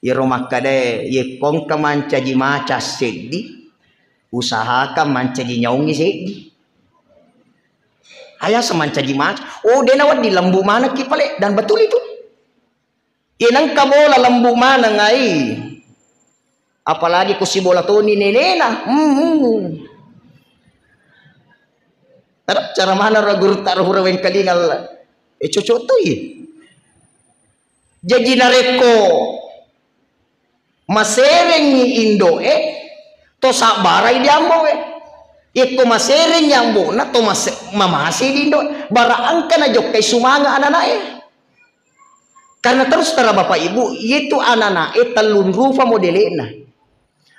Iro makade ye kongka mancaji maca seddi usahakan mancaji nyaungi seddi ayah semancaji maca oh denawat di lembu mana kipale dan betul itu inang kabola lembu mana ngai apalagi kusi bola toni nenena tarap cara mana ragur taruh rawen kalingal cocok tuh jadi nareko masereng ni Indo to sabarai diambo iko masereng yambo na to mamasi di Indo baraangka na jok kay sumanga anana karena terus tara bapak ibu itu anana talun rufa modelena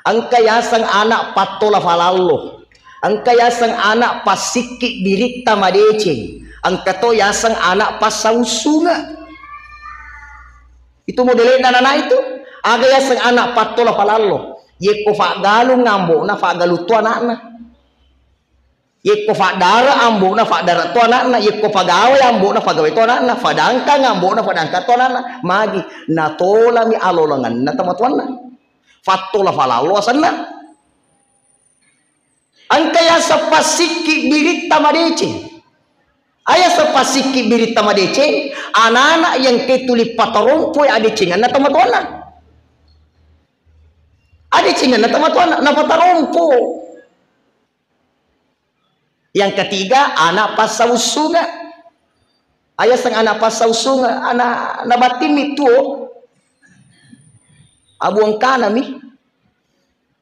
ang kayasang anak patola falallo ang kayasang anak pasiki birita madeceng ang katoyasang anak pasausunga itu modelena anana itu aga yasang anak patola palalo yeko fa galung ngambo na fa galu tu anakna yeko fa dara ambo na fa dara tu anakna yeko fa gawe ambo na fa gawe tu anakna fa dangka ngambo na fa dangka tu anakna magi na tola mi alolangan na tamatuanna fatola falalo asanna angkaya sa pasiki birit tamadece ayah sa pasiki birit tamadece anak-anak yang ketuli patarompoy adecengan na tamatuanna ada cingan na tamatuan na patarompo. Yang ketiga anak pasausunga. Ayah sang anak pasausunga anak nabatin itu. Abuang kanami.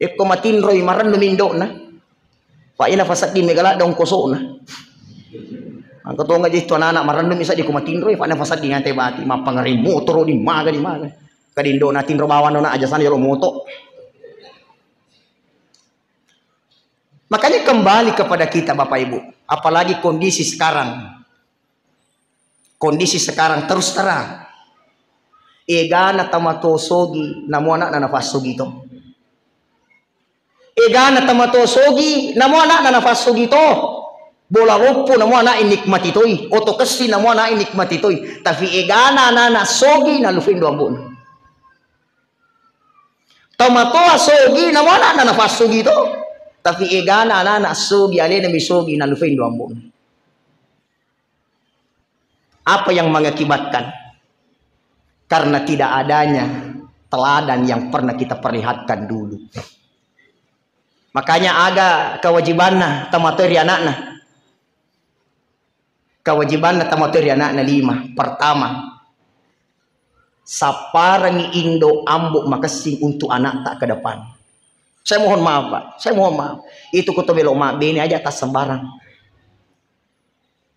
Eko matinroy maran lumindo na. Fa ina fasad di megala dong koso na. Ang katonga di to anak maran lumisa di kumatinroy fa na fasad di ngante bati mapangari motor di maga. Kadindo natin robawan na aja sana yo moto. Makanya kembali kepada kita Bapak Ibu. Apalagi kondisi sekarang. Kondisi sekarang terus terang. Egana tamato sogi namo anak na nafas sogi to. Egana tamato sogi namo anak na nafas sogi to. Bola ropo namo anak inikmati toy. Oto kasi namo anak inikmati toy. Tapi egana na sogi na lufindo ambon. Tamato sogi namo anak na nafas sogi to. Tapi egana anak sogi alena misogi na lufindo ambon. Apa yang mengakibatkan? Karena tidak adanya teladan yang pernah kita perlihatkan dulu. Makanya ada kewajibanna tamateri anakna. Kewajibanna tamateri anakna 5. Pertama, saparangi Indo ambok makasing untuk anak tak ke depan. Saya mohon maaf Pak, saya mohon maaf. Itu kutu belok mak bini aja tas sembarang.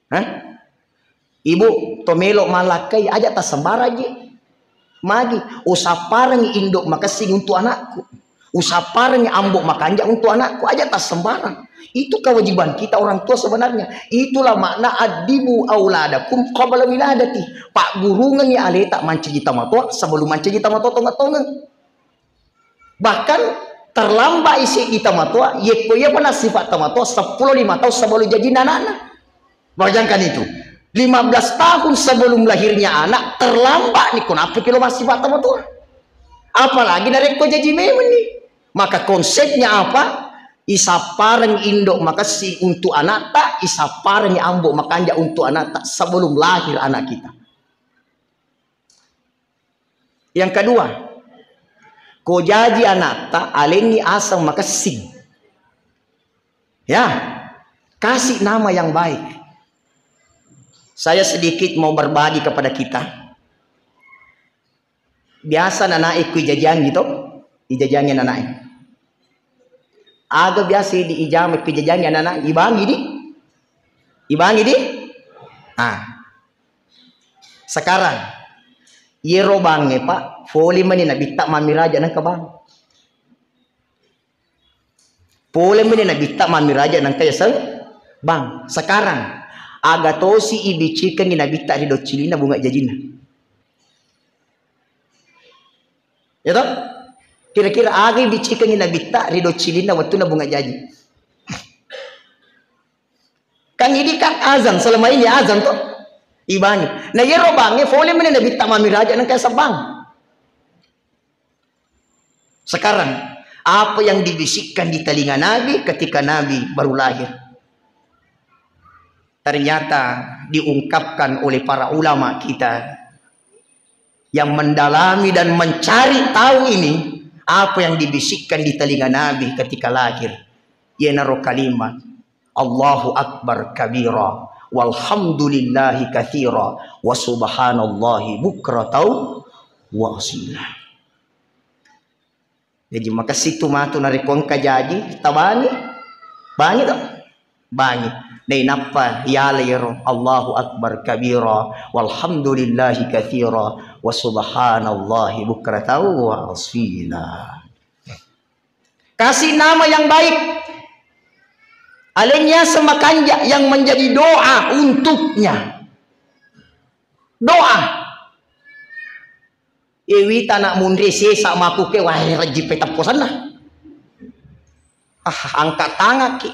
Hah? Ibu tomelo malakai aja tas sembarang aja. Magi usaparang induk makasing untuk anakku. Usaparang ambok makanja untuk anakku aja tas sembarang. Itu kewajiban kita orang tua sebenarnya. Itulah makna adibu auladakum qabla wiladati. Pak gurungan ya ale tak manci tamato sebelum manci tamato tonga-tonga. Bahkan terlambat isi kita matua, yeko ya pernah sifat tamatua 10-5 tahun sebelum jadi anak-anak. Bayangkan itu, 15 tahun sebelum lahirnya anak terlambat nih, kenapa kilo masih sifat tamatua? Apalagi dari ko jadi memang nih. Maka konsepnya apa? Isapareng indok makasih untuk anak tak, isapareng ambok makanja untuk anak tak sebelum lahir anak kita. Yang kedua, ko jadi anak tak aleni asang makasih. Ya, kasih nama yang baik. Saya sedikit mau berbagi kepada kita. Biasa naik ku jajan gitu, ijajangnya naik. Aga biasa di ijam ku jajangnya naik, ibangi di. Sekarang, yero bange Pak, foli mani na bitak mamiraja ng kabang. Foli mani na bitak mamiraja ng kayasang bang. Sekarang, aga to si ibicikan ginabita ridot chili na bunga jajina. Ya toh? Kira-kira aga ibicikan ginabita ridot chili na waktu na bunga jaji. Kang ini kan azan, selama ini azan toh. Ibanya. Na yero bangi fole man na bitta mamiraja ng kasabang. Sekarang, apa yang dibisikkan di telinga Nabi ketika Nabi baru lahir? Ternyata diungkapkan oleh para ulama kita yang mendalami dan mencari tahu ini, apa yang dibisikkan di telinga Nabi ketika lahir. Ia naruh kalimat Allahu Akbar kabira walhamdulillahi katsira wa subhanallahi bukratau wa asila. Jadi maka situ matu narikon kajaji tabani bangi tak bangi dai nappa yalayro Allahu Akbar kabira walhamdulillahi katsira wa subhanallahi bukratau wa asila. Kasih nama yang baik alenya semakanja yang menjadi doa untuknya. Doa Ewi tanak mundri sesa makuke wahai raji petap kosan lah. Angkat tangan ki.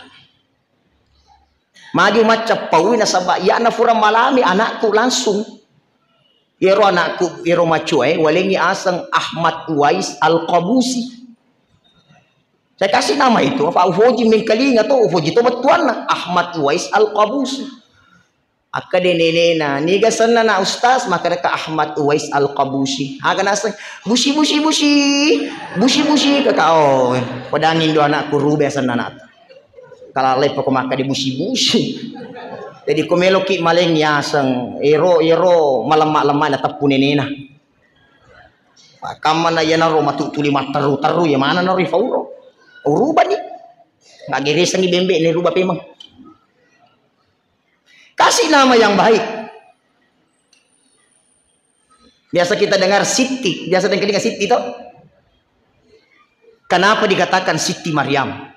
Maju macam pawi na sabak ya na fura malami anakku langsung. Iro anakku iro macue walengi asang Ahmad Uwais Al-Qabusi. Saya kasih nama itu apa ufoji min kalinga to ufoji to betuan na Ahmad Uwais Al-Qabusi. Akka de nenena niga sanna na ustaz maka ka Ahmad Uwais Al-Qabusi. Aga na busi kakao. Padangin do anakku rube sanna na. Kalalay pa ko maka di busi. Jadi kumeloki maleng yasang ero malama-lama na tapu nenena. Kama na yana ro matutuli mataru ya mana na rifauro. Uruba ni. Ngagirisang ibembe ni ruba pemang. Kasih nama yang baik. Biasa kita dengar Siti. Biasa dengar Siti itu. Kenapa dikatakan Siti Maryam?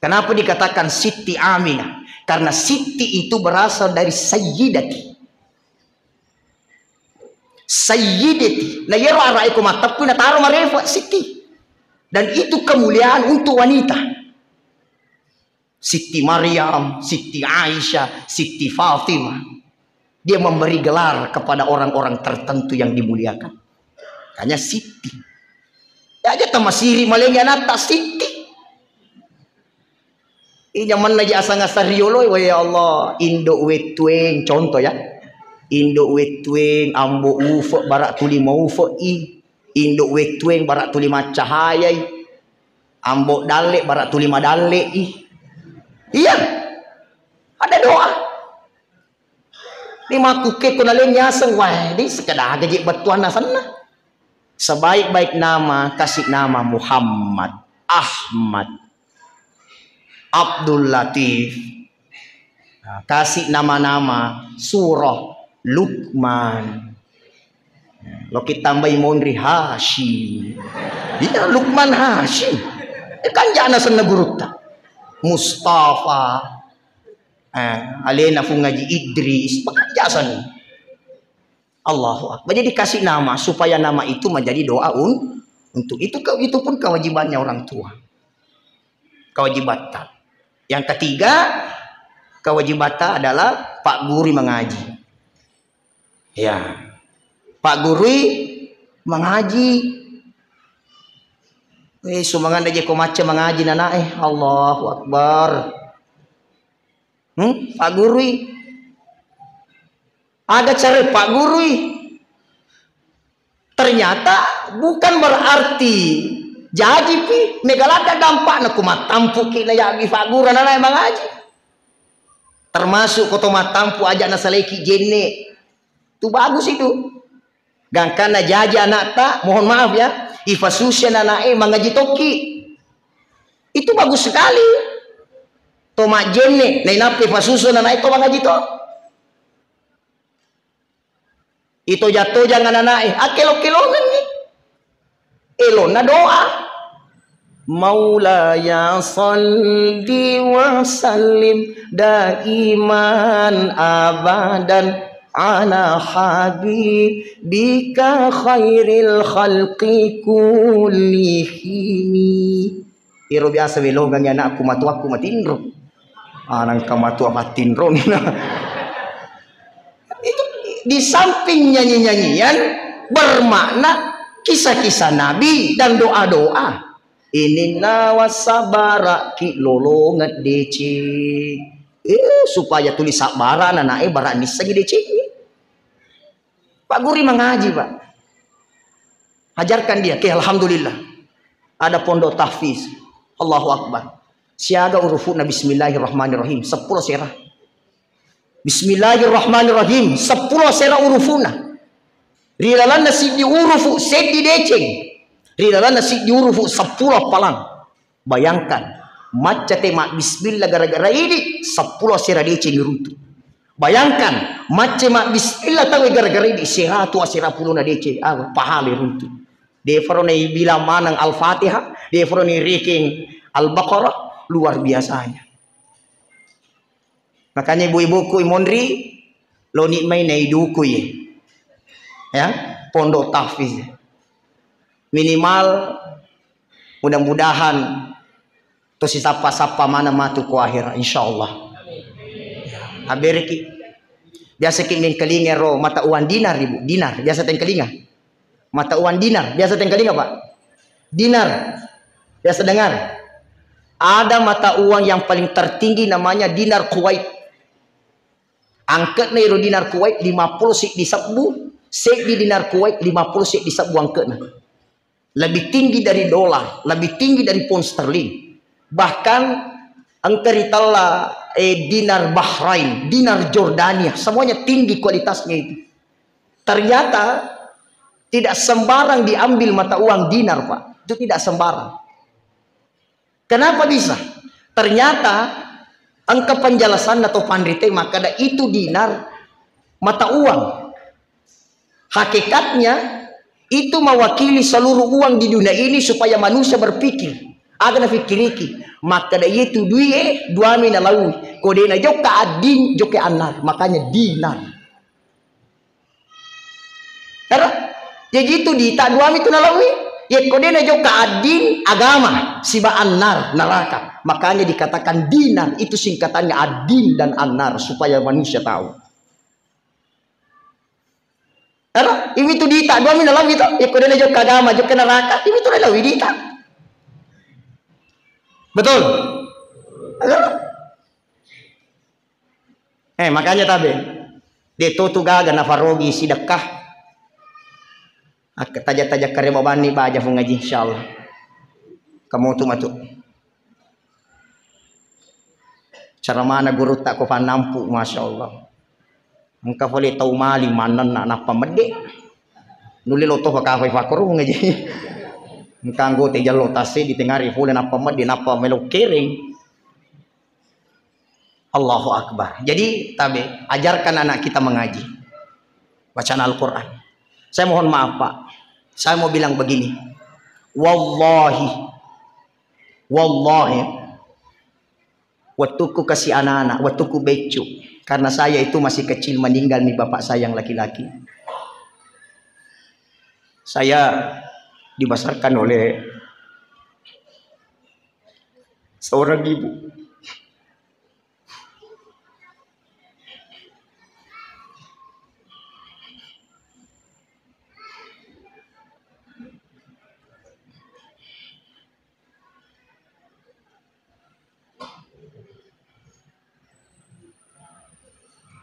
Kenapa dikatakan Siti Aminah? Karena Siti itu berasal dari Sayyidati. Sayyidati. Nah yero araiku matapku na taro marefa Siti. Dan itu kemuliaan untuk wanita. Siti Maryam, Siti Aisyah, Siti Fatimah. Dia memberi gelar kepada orang-orang tertentu yang dimuliakan. Hanya Siti. Ya aja tamasiri malengnya nata Siti. Ini mana aja asang-asang riolo ya Allah. Indo wetweng contoh ya. Indo wetweng ambo ufo barak tuli mau ufo i. Indo wetweng barak tuli macahayai. Ambo dale barak tuli madale i. Iya, ada doa. Ini makuke kunalin nyaseng wah, ini sekedar gaji batuan nasana. Sebaik-baik nama kasih nama Muhammad, Ahmad, Abdul Latif. Nah, kasih nama-nama surah Luqman. Lo kita tambah mondri Hashim. Iya Luqman Hashim. Kan jana sana guruta. Mustafa, alena fu ngaji Idris, jasan. Allahu Akbar. Jadi dikasih nama supaya nama itu menjadi doa untuk itu pun kewajibannya orang tua. Kewajibatan. Yang ketiga, kewajibatan adalah Pak Guru mengaji. Ya, Pak Guru mengaji. Sumangan aja ko maca mengaji nana Allahu Akbar. Pak Guru ada cara Pak Guru ternyata bukan berarti jadi pi megalada dampak na kumatampu kina ya Pak Guru nana mengaji. Termasuk koto matampu aja na saleki jenne. Itu bagus itu. Gangkana jaja anak tak mohon maaf ya. Ifasusya nanae mengaji toki itu bagus sekali. Tomak jenne nainape ifasusya nanae to mengaji to. Itu jatuh jangan nanae akelo-kelonan nih. Elona doa. Maulaya salli wa sallim daiman abadan ala habibika khairil khalqi kullihim. Iro biasa belogan ya anakku matu aku matinro. Anang kamatu matinro. Itu di samping nyanyi-nyanyian bermakna kisah-kisah Nabi dan doa-doa. Inina wasabara ki lolongat dece. Supaya tulis sabara anake barani segi dece. Pak Guri mengaji, Pak. Ajarkan dia, alhamdulillah. Ada pondok tahfiz. Allahu Akbar. Siaga urufuna bismillahirrahmanirrahim. 10 serah. Bismillahirrahmanirrahim. 10 serah urufuna. Rilalan nasi di urufu set di deceng. Rilalan nasi di urufu 10 palang. Bayangkan. Maca tema bismillah gara-gara ini 10 serah deceng runtuh. Bayangkan. Maca mak bismillah tahu gara-gara ini 110 na deceng. Pahala runtuh. Deforoni bila manang Al-Fatihah. Deforoni riking Al-Baqarah. Luar biasanya. Makanya ibu-ibuku imondri lo nikmai naiduku ya pondok tahfiz minimal mudah-mudahan to si sapa-sapa mana matu ku akhir insyaallah. Aberiki biasa kimi kelinga ro mata uang dinar ibu dinar biasa teng kelinga mata uang dinar biasa teng kelinga Pak dinar biasa dengar. Ada mata uang yang paling tertinggi namanya dinar Kuwait. Angkat nih dinar Kuwait 50 sik di sabu, sik di dinar Kuwait 50 sik di sabu angkatnya. Lebih tinggi dari dolar, lebih tinggi dari pound sterling. Bahkan angkeritalla dinar Bahrain, dinar Jordania, semuanya tinggi kualitasnya itu. Ternyata tidak sembarang diambil mata uang dinar, Pak. Itu tidak sembarang. Kenapa bisa? Ternyata angka penjelasan atau pandrite maka ada itu dinar mata uang. Hakikatnya itu mewakili seluruh uang di dunia ini supaya manusia berpikir. Agak fikiriki. Maka ada itu duit dua mina lawi. Kodena joka adin joka anar. Makanya dinar. Karena jadi itu di tak dua itu nalawi. Ya kodena joka adin agama siba anar neraka. Makanya dikatakan dinar itu singkatannya adin dan anar supaya manusia tahu. Karena ini tuh dita dua mina lawi itu. Ya kodena joka agama joka neraka. Ini tuh lawi dita. Betul. Makanya tabe. Deto tu gaga na farogi sidakah. Tajak-tajak karya babani baja pun ngaji insyaallah. Kamu tu matu. Cara mana guru tak ko panampu masyaallah. Engka boleh tahu mali manan nak napa mede. Nuli loto ka kafai fakuru ngaji. Engka nggo te jalo tase di tengari fulen napa mede napa melo kering. Allahu Akbar. Jadi tabe ajarkan anak kita mengaji. Bacaan Al-Qur'an. Saya mohon maaf Pak. Saya mau bilang begini. Wallahi. Waktu ku kasih anak-anak. Waktu ku becu. Karena saya itu masih kecil meninggal nih bapak saya yang laki-laki. Saya dibesarkan oleh seorang ibu.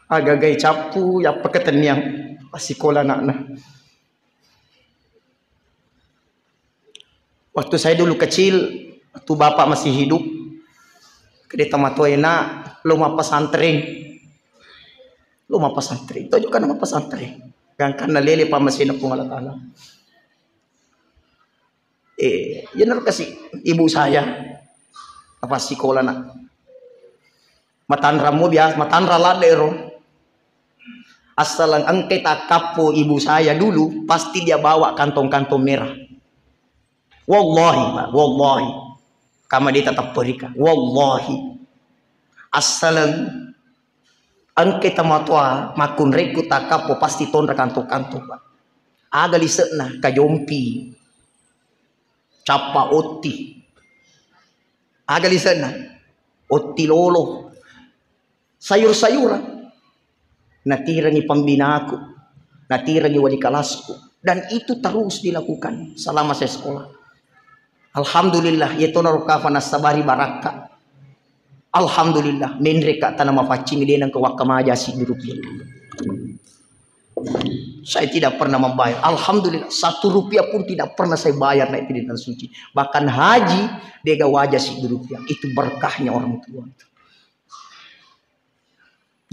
Agak-agak capu ya paketan yang pasikola nak. Waktu saya dulu kecil, waktu bapak masih hidup, kedeta matoena loma pesantren. Loma pesantren. Itu juga nama pesantren. Gangkan na lele pa masih na pungalatala. Yan kasih ibu saya apa sikola nak. Matanra mo bias, matanra ladero. Asal ang kita kapo ibu saya dulu pasti dia bawa kantong-kantong merah. Wallahi, Pak, wallahi. Kama dia tetap perika. Wallahi. Asal ang kita matua makun reku takapo pasti tonra kantong-kantong, Pak. Aga lisekna kajompi. Capa oti. Aga lisekna oti lolo. Sayur-sayuran. natirangi pembinaku, natirangi wali kelasku, dan itu terus dilakukan selama saya sekolah. Alhamdulillah yaitu narukafa nasabari baraka. Alhamdulillah menreka tanama facing dia nang kawakamaja si rupiah. Saya tidak pernah membayar. Alhamdulillah 1 rupiah pun tidak pernah saya bayar naik di tanah suci. Bahkan haji dia wajah si rupiah. Itu berkahnya orang tua.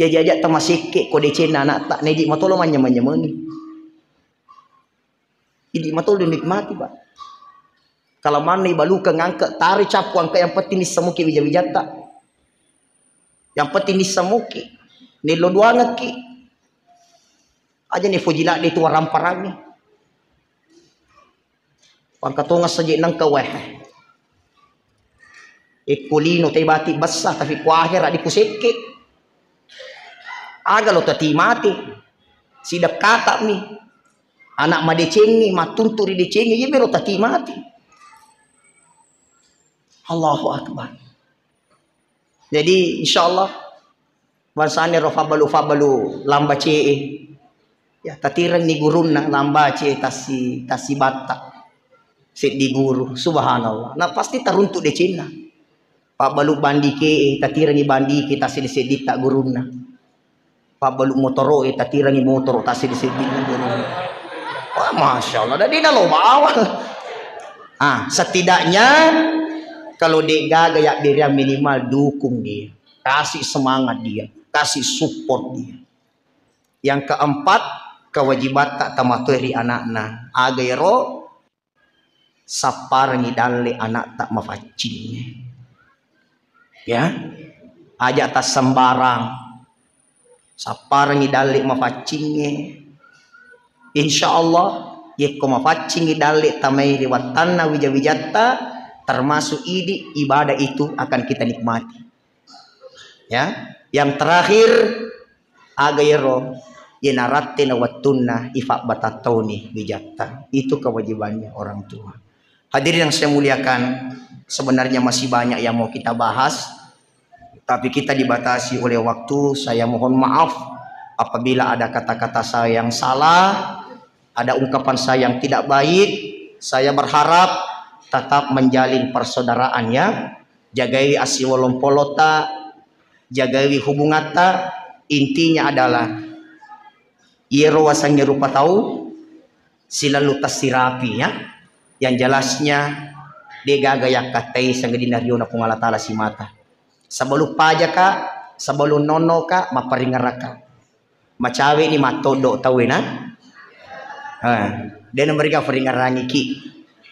Ya jajak tamasike kode cina anak tak nedik matolo manya-manya-mani. Idi matolo dinikmati, Pak. Kalau mana ibalu ke ngangkat tarik capu angka yang penting disemuki wija-wijata. Yang penting disemuki. Nilo duangat ki. Aja nih fujila di tua ramparang nih. Pangkatunga saja nang kaweh. Ikulino tay bati basah tapi kuahir di kuseke. Aga lo tati mati. Sidak kata mi. Anak madecengi matunturi decengi ye bero tati mati. Allahu akbar. Jadi insyaallah bansane rofabalu lamba cee. Ya tatiran ni guruna lamba cee tasi batak. Sit di guru subhanallah. Nah pasti teruntuk de Cina. Pak balu bandi ke tatiran ni bandi kita sedih tak guruna. Pak balu motoro tatiran ni motor tasi sedih guruna. Wah masya Allah. Jadi dah lo bawa. Setidaknya kalau dia gaya dia minimal dukung dia, kasih semangat dia, kasih support dia. Yang keempat, kewajiban tak tamaturi anak-anak. Agero sapar ngidale anak tak mafacing. Ya, ajak tak sembarang. Sapar ngidale mafacingnya. Insyaallah, yeko mafacing ngidale tamai liwatana wija-wijata. Termasuk ibadah itu akan kita nikmati. Ya, yang terakhir agayro yenaratina watunna ifak batatoni bijata. Itu kewajibannya orang tua. Hadirin yang saya muliakan, sebenarnya masih banyak yang mau kita bahas, tapi kita dibatasi oleh waktu. Saya mohon maaf apabila ada kata-kata saya yang salah, ada ungkapan saya yang tidak baik. Saya berharap tetap menjalin persaudaraan ya, jagai asiwolompolota, jagai hubungata. Intinya adalah yero wasangnya rupa tahu silalu tasirapi ya, yang jelasnya dia gaya katai sanggedinario na pungalat ala si mata sebelum paja ka sebelum nono ka maparingaraka macawe ni matodo tahu na dan mereka peringarangi ki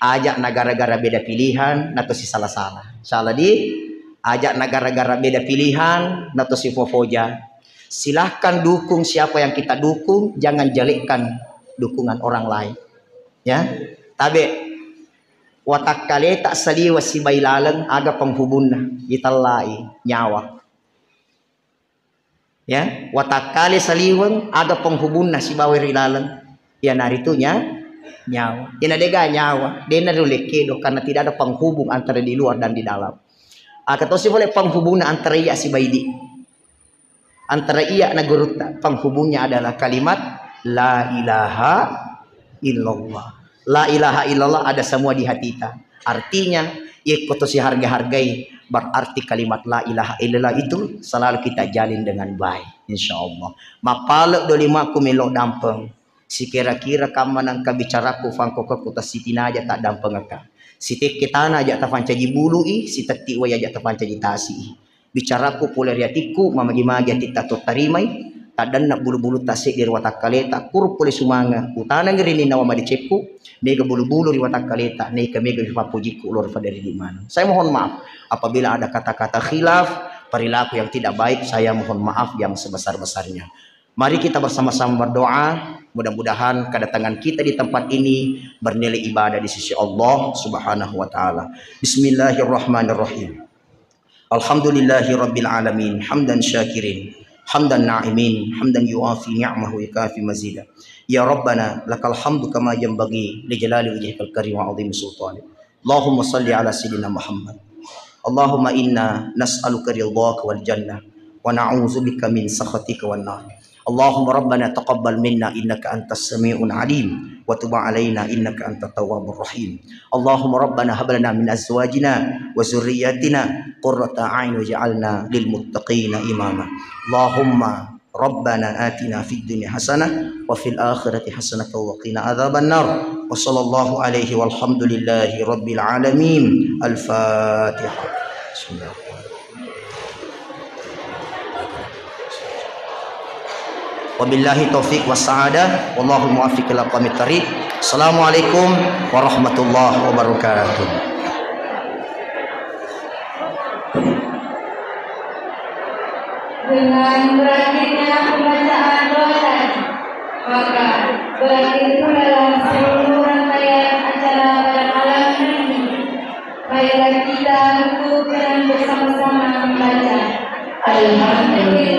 ajak negara-negara beda pilihan nato si salah-salah. Salah di ajak negara-negara beda pilihan nato si fofoja. Silahkan dukung siapa yang kita dukung, jangan jelekkan dukungan orang lain. Ya. Tabe watak kale tak saliwa si bailalang aga penghubunna itallai nyawa. Ya, watak kale saliwang aga penghubunna si bawirilalang. Ya naritunya nyawa. Inadega nyawa. Dia narulekedo karena tidak ada penghubung antara di luar dan di dalam. Atau si boleh penghubung antara ia si baidi. Antara ia na guruta. Penghubungnya adalah kalimat la ilaha illallah. La ilaha illallah ada semua di hati kita. Artinya ikut si harga-hargai. Berarti kalimat la ilaha illallah itu selalu kita jalin dengan baik. InsyaAllah. Mapalak dolima kumilo dampeng. Si kira-kira kamanang kabicaraku fangko ke kota sitina aja tak dampeng ka. Si teketana aja tak fancaji bului, si tetiwa aja tak fancaji tasi. Bicaraku polariatiku mamagi-magi kita to tarimai, tak dan nak bulu-bulu tasik di watak kaleta, kur pole sumanga. Utana ngirini nawa madiceku, mega bulu-bulu di watak kaleta, neka mega vivapujiku lor dari di mana. Saya mohon maaf apabila ada kata-kata khilaf, perilaku yang tidak baik, saya mohon maaf yang sebesar-besarnya. Mari kita bersama-sama berdoa. Mudah-mudahan kedatangan kita di tempat ini bernilai ibadah di sisi Allah Subhanahu wa taala. Bismillahirrahmanirrahim. Alhamdulillahirabbil alamin, hamdan syakirin, hamdan na'imin, hamdan yuafi ni'amahu wa yukafi mazida. Ya Rabbana lakal hamdu kama yanbaghi li jalali wajhikal karim wa 'azimi sultanik. Allahumma shalli ala sayyidina Muhammad. Allahumma inna nas'aluka ridhaka wal jannah wa na'udzubika min sakhatika wan nar. Allahumma rabbana taqabbal minna innaka antas sami'un alim wa tub alaina innaka antat tawwabur rahim. Allahumma rabbana hab lana min azwajina wa zurriyyatina qurrata a'yun waj'alna lil muttaqina imama. Allahumma rabbana atina fid dunya hasanah wa fil akhirati hasanah wa qina adzaban nar. Wa sallallahu alaihi walhamdulillahi rabbil alamin. Al-Fatihah. Bismillah. Wabillahi taufiq wassa'adah wallahu muwaffiq ila aqwamit thariq. Assalamualaikum warahmatullahi wabarakatuh. Dengan berakhirnya pembacaan doa tadi, maka berakhir dalam seluruh rangkaian acara pada malam ini. Marilah kita duduk dan bersama-sama membaca Alhamdulillah.